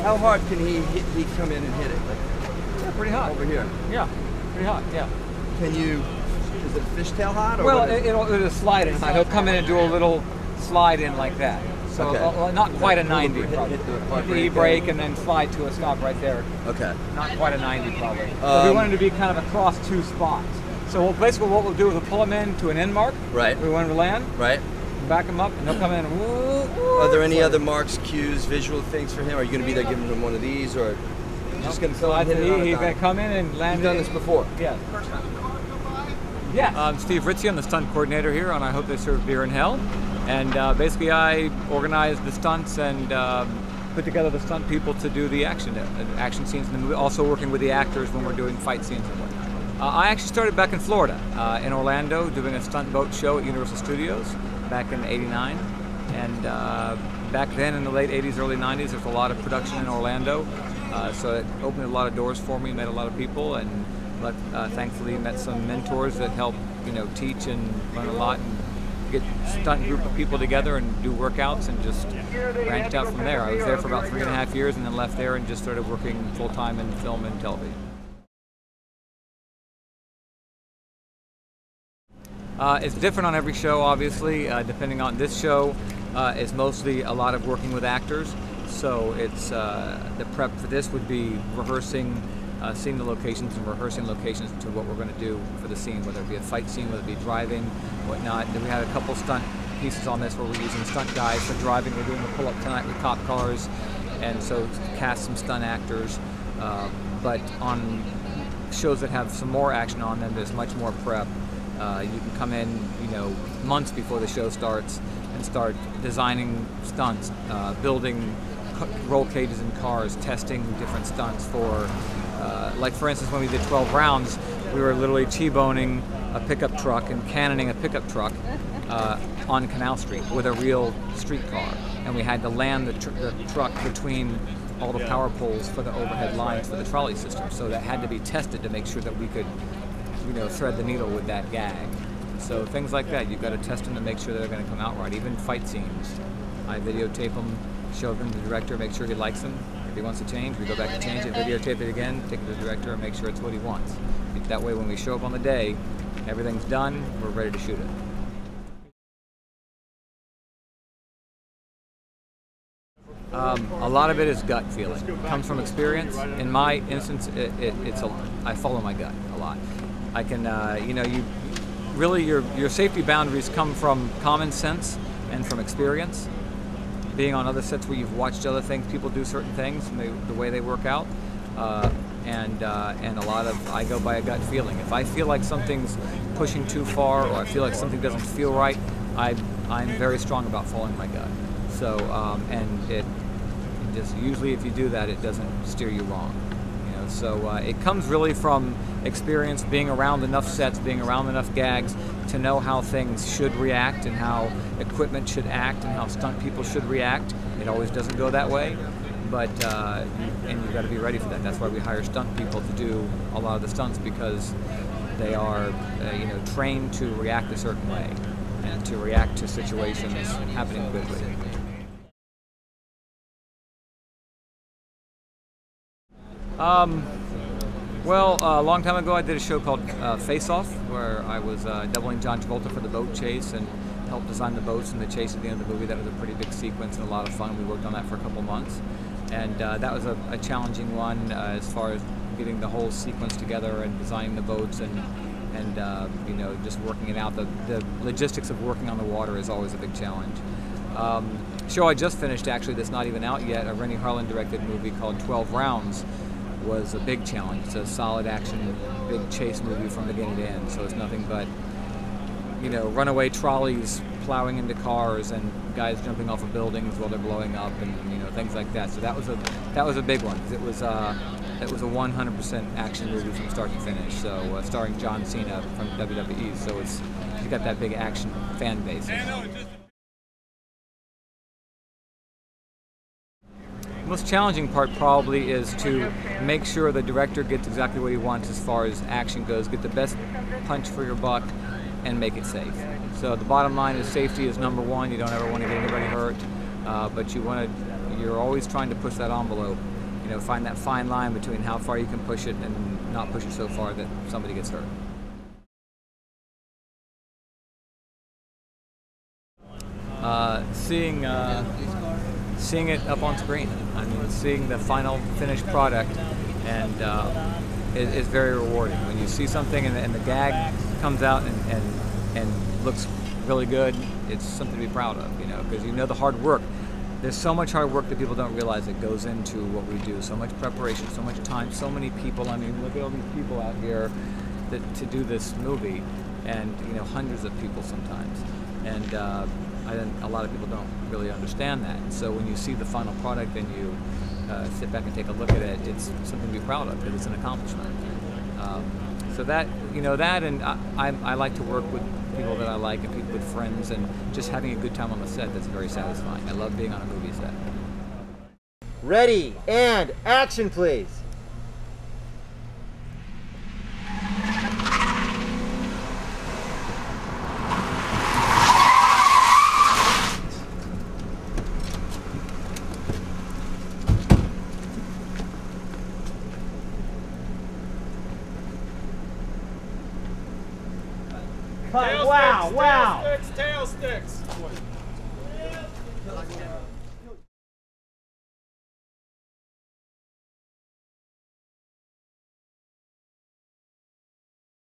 How hard can he come in and hit it? Like, yeah, pretty hot. Over here? Yeah, pretty hot, yeah. Can you, is it fishtail hot? Or well, it'll slide in hot. He'll come in and do a little slide in like that. So okay. Not quite a 90 probably. Hit the brake and then slide to a stop right there. Okay. Not quite a 90 probably. So we wanted to be kind of across two spots. So basically what we'll do is we'll pull him in to an end mark. Right. We want him to land. Right. Back him up and he'll come in and woo. Are there any other marks, cues, visual things for him? Are you going to be there giving him one of these, or just going to fill out? He's going to come in and land. You've done this before? Yeah. Yeah. I'm Steve Ritzi. I'm the stunt coordinator here on I Hope They Serve Beer in Hell. And basically I organize the stunts and put together the stunt people to do the action scenes in the movie, also working with the actors when we're doing fight scenes and whatnot. I actually started back in Florida, in Orlando, doing a stunt boat show at Universal Studios back in '89. And back then in the late 80s, early 90s, there was a lot of production in Orlando. So it opened a lot of doors for me, met a lot of people, and thankfully met some mentors that helped, teach and learn a lot and get a stunt group of people together and do workouts and just branched out from there. I was there for about 3.5 years and then left there and just started working full-time in film and television. It's different on every show, obviously, depending on this show. It's mostly a lot of working with actors, so it's the prep for this would be rehearsing, seeing the locations and rehearsing locations to what we're going to do for the scene, whether it be a fight scene, whether it be driving, whatnot. Then we had a couple stunt pieces on this where we're using stunt guys for driving. We're doing a pull-up tonight with cop cars, and so cast some stunt actors. But on shows that have some more action on them, there's much more prep. You can come in, months before the show starts and start designing stunts, building roll cages in cars, testing different stunts for, like for instance, when we did 12 rounds, we were literally T-boning a pickup truck and cannoning a pickup truck on Canal Street with a real street car. And we had to land the truck between all the power poles for the overhead lines for the trolley system. So that had to be tested to make sure that we could thread the needle with that gag. So things like that, you've got to test them to make sure they're going to come out right. Even fight scenes, I videotape them, show them to the director, make sure he likes them. If he wants to change, we go back and change it, videotape it again, take it to the director, and make sure it's what he wants. That way when we show up on the day, everything's done, we're ready to shoot it. A lot of it is gut feeling. It comes from experience. In my instance, I follow my gut a lot. I can, your safety boundaries come from common sense and from experience. Being on other sets where you've watched other things, people do certain things, and the way they work out, and a lot of, I go by a gut feeling. If I feel like something's pushing too far, or I feel like something doesn't feel right, I'm very strong about following my gut. So, and it just usually if you do that, it doesn't steer you wrong. So it comes really from experience, being around enough sets, being around enough gags to know how things should react and how equipment should act and how stunt people should react. It always doesn't go that way, but and you've got to be ready for that. That's why we hire stunt people to do a lot of the stunts, because they are trained to react a certain way and to react to situations happening quickly. Well, a long time ago I did a show called Face Off, where I was doubling John Travolta for the boat chase and helped design the boats and the chase at the end of the movie. That was a pretty big sequence and a lot of fun. We worked on that for a couple months. And that was a challenging one as far as getting the whole sequence together and designing the boats and just working it out. The logistics of working on the water is always a big challenge. Show I just finished, actually, that's not even out yet, a Rennie Harlan directed movie called 12 Rounds, was a big challenge. It's a solid action, big chase movie from beginning to end. So it's nothing but, runaway trolleys plowing into cars and guys jumping off of buildings while they're blowing up and things like that. So that was a big one. It was a 100% action movie from start to finish. So starring John Cena from WWE. So you got that big action fan base. The most challenging part probably is to make sure the director gets exactly what he wants as far as action goes, get the best punch for your buck, and make it safe. So the bottom line is safety is #1. You don't ever want to get anybody hurt, but you're always trying to push that envelope find that fine line between how far you can push it and not push it so far that somebody gets hurt. Seeing it up on screen. I mean, seeing the final finished product, and is very rewarding. When you see something and the gag comes out and looks really good, it's something to be proud of, because the hard work. There's so much hard work that people don't realize that goes into what we do. So much preparation, so much time, so many people. I mean, look at all these people out here to do this movie, and hundreds of people sometimes. And a lot of people don't really understand that. So when you see the final product and you sit back and take a look at it, it's something to be proud of, because it's an accomplishment. So that, and I like to work with people that I like and people with friends, and just having a good time on the set. That's very satisfying. I love being on a movie set. Ready, and action, please. Wow, wow. Tail sticks.